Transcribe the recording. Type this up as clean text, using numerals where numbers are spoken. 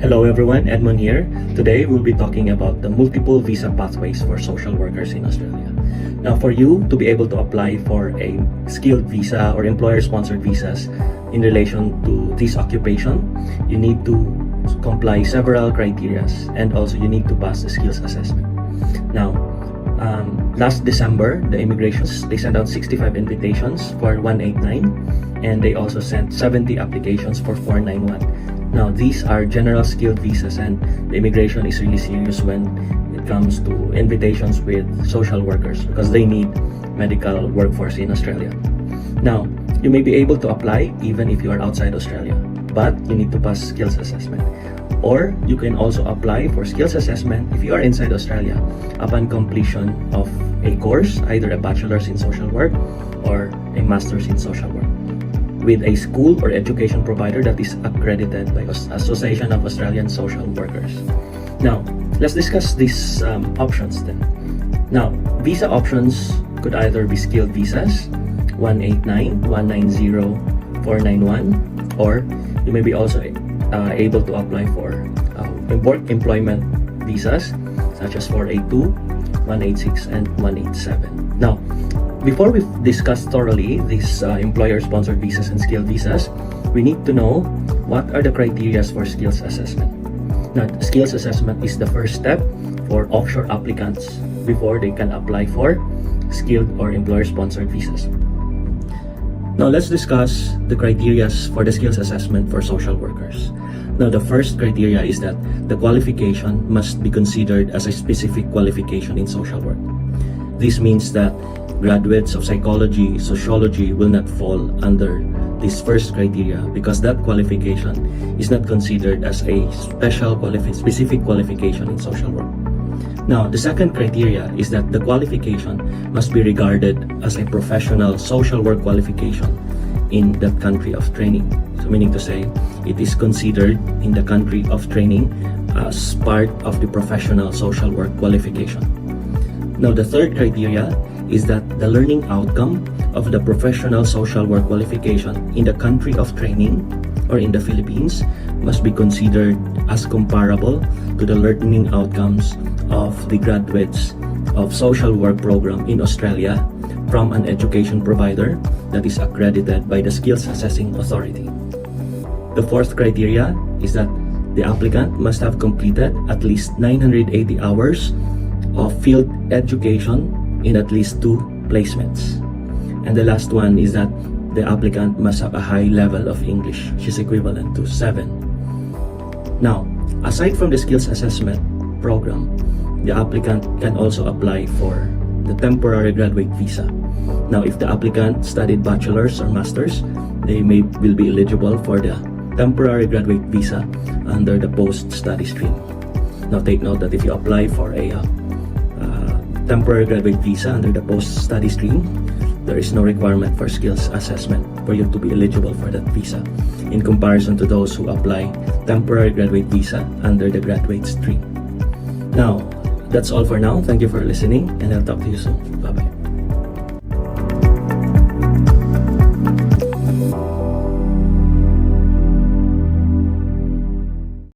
Hello everyone, Edmond here. Today we'll be talking about the multiple visa pathways for social workers in Australia. Now for you to be able to apply for a skilled visa or employer-sponsored visas in relation to this occupation, you need to comply several criteria and also you need to pass the skills assessment. Now, last December, the immigrations, they sent out 65 invitations for 189 and they also sent 70 applications for 491. Now, these are general skilled visas and the immigration is really serious when it comes to invitations with social workers because they need medical workforce in Australia. Now, you may be able to apply even if you are outside Australia, but you need to pass skills assessment. Or you can also apply for skills assessment if you are inside Australia upon completion of a course, either a bachelor's in social work or a master's in social work, with a school or education provider that is accredited by Association of Australian Social Workers. Now, let's discuss these options then. Now, visa options could either be skilled visas, 189, 190, 491, or you may be also able to apply for work employment visas such as 482, 186, and 187. Now, before we discuss thoroughly these employer-sponsored visas and skilled visas, we need to know what are the criteria for skills assessment. Now, skills assessment is the first step for offshore applicants before they can apply for skilled or employer-sponsored visas. Now, let's discuss the criteria for the skills assessment for social workers. Now, the first criteria is that the qualification must be considered as a specific qualification in social work. This means that graduates of psychology, sociology will not fall under this first criteria because that qualification is not considered as a specific qualification in social work. Now, the second criteria is that the qualification must be regarded as a professional social work qualification in the country of training. So meaning to say, it is considered in the country of training as part of the professional social work qualification. Now, the third criteria is that the learning outcome of the professional social work qualification in the country of training or in the Philippines must be considered as comparable to the learning outcomes of the graduates of social work program in Australia from an education provider that is accredited by the Skills Assessing Authority. The fourth criteria is that the applicant must have completed at least 980 hours of field education in at least 2 placements. And the last one is that the applicant must have a high level of English, which is equivalent to 7. Now, aside from the skills assessment program, the applicant can also apply for the temporary graduate visa. Now, if the applicant studied bachelor's or master's, they will be eligible for the temporary graduate visa under the post-study stream. Now, take note that if you apply for a temporary graduate visa under the post-study stream, there is no requirement for skills assessment for you to be eligible for that visa in comparison to those who apply temporary graduate visa under the graduate stream. Now, that's all for now. Thank you for listening and I'll talk to you soon. Bye-bye.